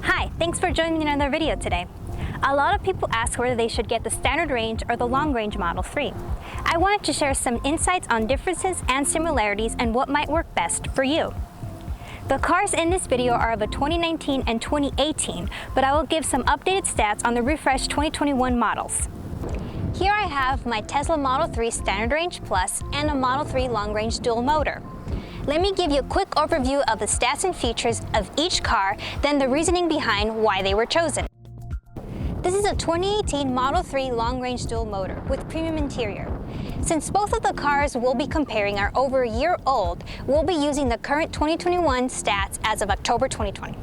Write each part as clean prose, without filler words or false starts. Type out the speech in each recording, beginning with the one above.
Hi, thanks for joining me in another video today. A lot of people ask whether they should get the standard range or the long range Model 3. I wanted to share some insights on differences and similarities and what might work best for you. The cars in this video are of a 2019 and 2018, but I will give some updated stats on the refreshed 2021 models. Here I have my Tesla Model 3 Standard Range Plus and a Model 3 Long Range Dual Motor. Let me give you a quick overview of the stats and features of each car, then the reasoning behind why they were chosen. This is a 2018 Model 3 Long Range Dual Motor with premium interior. Since both of the cars we'll be comparing are over a year old, we'll be using the current 2021 stats as of October 2020.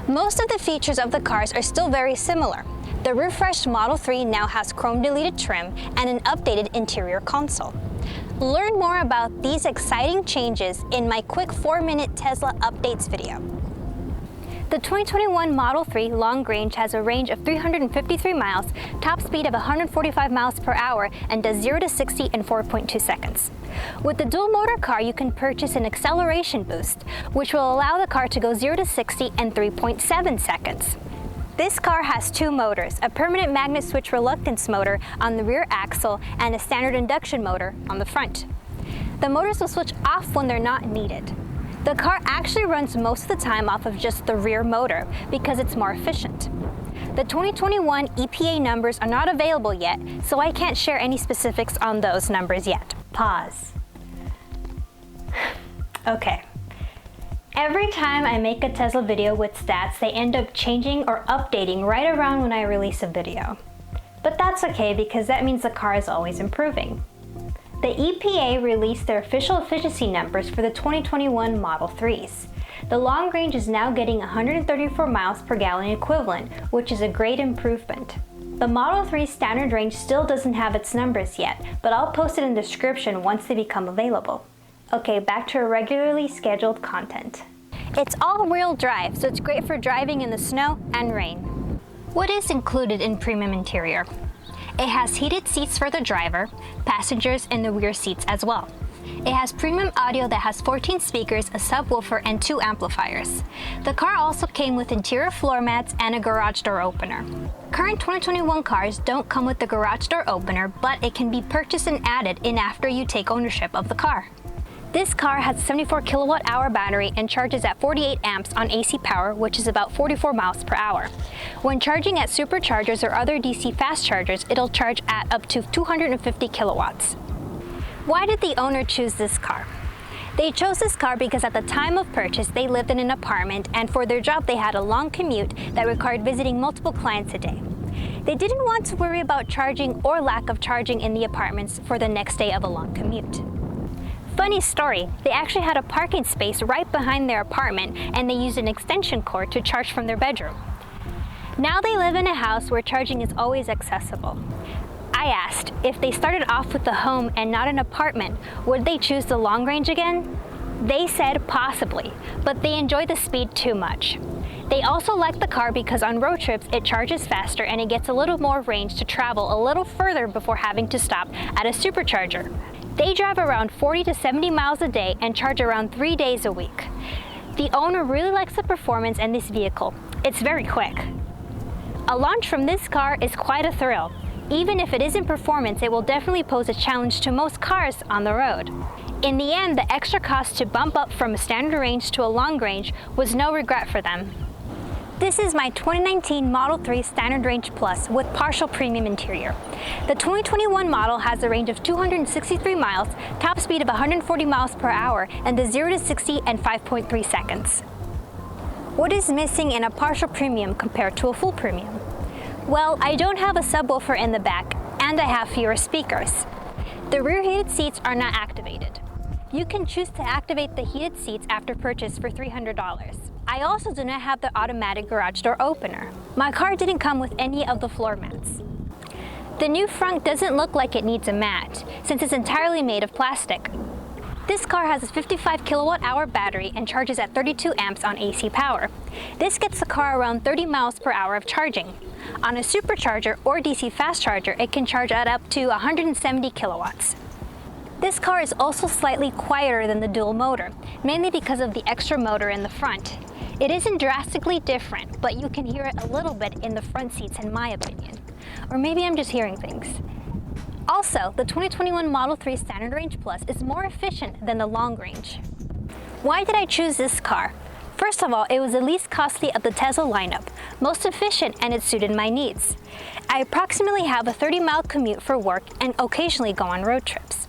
Most of the features of the cars are still very similar. The refreshed Model 3 now has chrome-deleted trim and an updated interior console. Learn more about these exciting changes in my quick 4-minute Tesla updates video. The 2021 Model 3 Long Range has a range of 353 miles, top speed of 145 miles per hour, and does 0 to 60 in 4.2 seconds. With the dual motor car, you can purchase an acceleration boost, which will allow the car to go 0 to 60 in 3.7 seconds. This car has two motors, a permanent magnet switch reluctance motor on the rear axle and a standard induction motor on the front. The motors will switch off when they're not needed. The car actually runs most of the time off of just the rear motor because it's more efficient. The 2021 EPA numbers are not available yet, so I can't share any specifics on those numbers yet. Pause. Okay. Every time I make a Tesla video with stats, they end up changing or updating right around when I release a video. But that's okay because that means the car is always improving. The EPA released their official efficiency numbers for the 2021 Model 3s. The long range is now getting 134 miles per gallon equivalent, which is a great improvement. The Model 3 standard range still doesn't have its numbers yet, but I'll post it in the description once they become available. Okay, back to our regularly scheduled content. It's all-wheel drive, so it's great for driving in the snow and rain. What is included in premium interior? It has heated seats for the driver, passengers, and the rear seats as well. It has premium audio that has 14 speakers, a subwoofer, and 2 amplifiers. The car also came with interior floor mats and a garage door opener. Current 2021 cars don't come with the garage door opener, but it can be purchased and added in after you take ownership of the car. This car has a 74 kilowatt-hour battery and charges at 48 amps on AC power, which is about 44 miles per hour. When charging at superchargers or other DC fast chargers, it'll charge at up to 250 kilowatts. Why did the owner choose this car? They chose this car because at the time of purchase, they lived in an apartment, and for their job, they had a long commute that required visiting multiple clients a day. They didn't want to worry about charging or lack of charging in the apartments for the next day of a long commute. Funny story, they actually had a parking space right behind their apartment, and they used an extension cord to charge from their bedroom. Now they live in a house where charging is always accessible. I asked, if they started off with a home and not an apartment, would they choose the long range again? They said possibly, but they enjoy the speed too much. They also like the car because on road trips it charges faster and it gets a little more range to travel a little further before having to stop at a supercharger. They drive around 40 to 70 miles a day and charge around 3 days a week. The owner really likes the performance in this vehicle. It's very quick. A launch from this car is quite a thrill. Even if it isn't performance, it will definitely pose a challenge to most cars on the road. In the end, the extra cost to bump up from a standard range to a long range was no regret for them. This is my 2019 Model 3 Standard Range Plus with partial premium interior. The 2021 model has a range of 263 miles, top speed of 140 miles per hour, and the 0 to 60 in 5.3 seconds. What is missing in a partial premium compared to a full premium? Well, I don't have a subwoofer in the back, and I have fewer speakers. The rear heated seats are not activated. You can choose to activate the heated seats after purchase for $300. I also do not have the automatic garage door opener. My car didn't come with any of the floor mats. The new front doesn't look like it needs a mat, since it's entirely made of plastic. This car has a 55 kilowatt-hour battery and charges at 32 amps on AC power. This gets the car around 30 miles per hour of charging. On a supercharger or DC fast charger, it can charge at up to 170 kilowatts. This car is also slightly quieter than the dual motor, mainly because of the extra motor in the front. It isn't drastically different, but you can hear it a little bit in the front seats in my opinion. Or maybe I'm just hearing things. Also, the 2021 Model 3 Standard Range Plus is more efficient than the long range. Why did I choose this car? First of all, it was the least costly of the Tesla lineup, most efficient, and it suited my needs. I approximately have a 30-mile commute for work and occasionally go on road trips.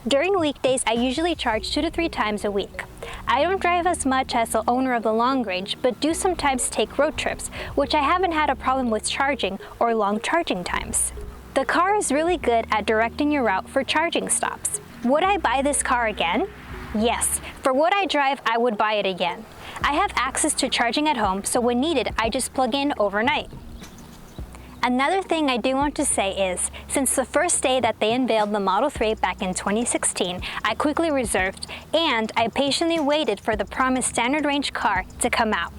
During weekdays, I usually charge 2 to 3 times a week. I don't drive as much as the owner of the long range, but do sometimes take road trips, which I haven't had a problem with charging or long charging times. The car is really good at directing your route for charging stops. Would I buy this car again? Yes. For what I drive, I would buy it again. I have access to charging at home, so when needed, I just plug in overnight. Another thing I do want to say is, since the first day that they unveiled the Model 3 back in 2016, I quickly reserved, and I patiently waited for the promised standard range car to come out.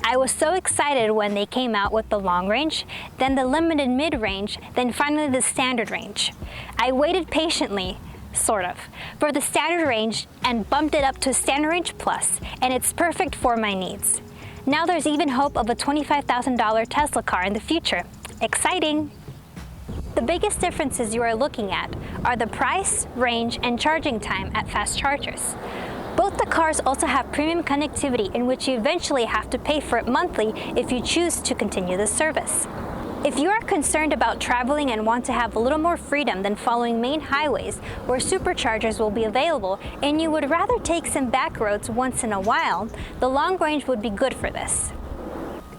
I was so excited when they came out with the long range, then the limited mid-range, then finally the standard range. I waited patiently, sort of, for the standard range and bumped it up to Standard Range Plus, and it's perfect for my needs. Now there's even hope of a $25,000 Tesla car in the future. Exciting! The biggest differences you are looking at are the price, range, and charging time at fast chargers. Both the cars also have premium connectivity in which you eventually have to pay for it monthly if you choose to continue the service. If you are concerned about traveling and want to have a little more freedom than following main highways where superchargers will be available and you would rather take some back roads once in a while, the long range would be good for this.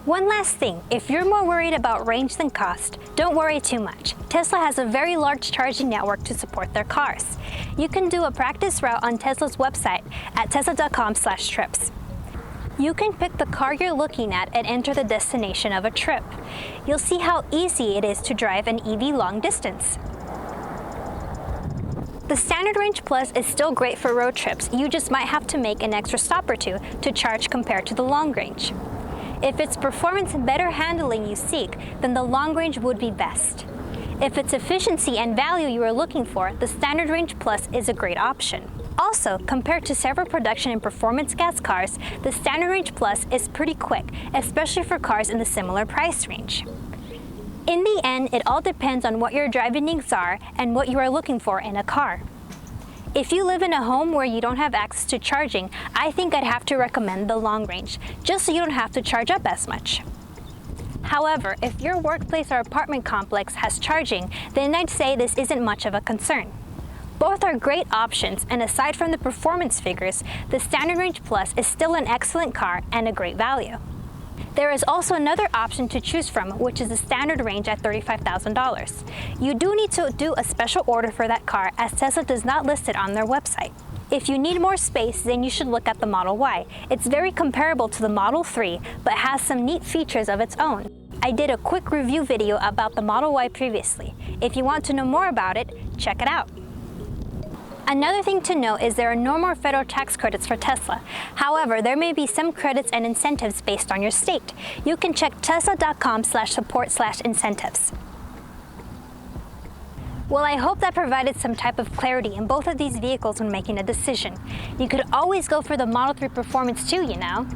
One last thing, if you're more worried about range than cost, don't worry too much. Tesla has a very large charging network to support their cars. You can do a practice route on Tesla's website at tesla.com/trips. You can pick the car you're looking at and enter the destination of a trip. You'll see how easy it is to drive an EV long distance. The Standard Range Plus is still great for road trips. You just might have to make an extra stop or two to charge compared to the long range. If it's performance and better handling you seek, then the long range would be best. If it's efficiency and value you are looking for, the Standard Range Plus is a great option. Also, compared to several production and performance gas cars, the Standard Range Plus is pretty quick, especially for cars in the similar price range. In the end, it all depends on what your driving needs are and what you are looking for in a car. If you live in a home where you don't have access to charging, I think I'd have to recommend the long range, just so you don't have to charge up as much. However, if your workplace or apartment complex has charging, then I'd say this isn't much of a concern. Both are great options, and aside from the performance figures, the Standard Range Plus is still an excellent car and a great value. There is also another option to choose from, which is the Standard Range at $35,000. You do need to do a special order for that car, as Tesla does not list it on their website. If you need more space, then you should look at the Model Y. It's very comparable to the Model 3, but has some neat features of its own. I did a quick review video about the Model Y previously. If you want to know more about it, check it out. Another thing to note is there are no more federal tax credits for Tesla. However, there may be some credits and incentives based on your state. You can check tesla.com/support/incentives. Well, I hope that provided some type of clarity in both of these vehicles when making a decision. You could always go for the Model 3 Performance too, you know.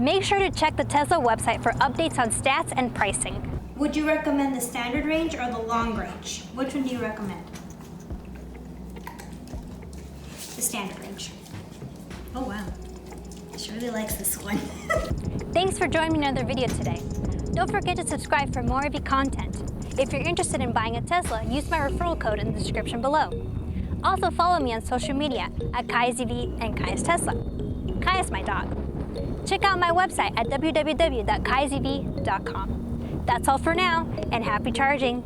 Make sure to check the Tesla website for updates on stats and pricing. Would you recommend the Standard Range or the Long Range? Which one do you recommend? The Standard Range. Oh wow, she really likes this one. Thanks for joining me in another video today. Don't forget to subscribe for more EV content. If you're interested in buying a Tesla, use my referral code in the description below. Also follow me on social media at KaiaZV and Kaia's Tesla. Kaia's my dog. Check out my website at www.kaiazv.com. That's all for now, and happy charging!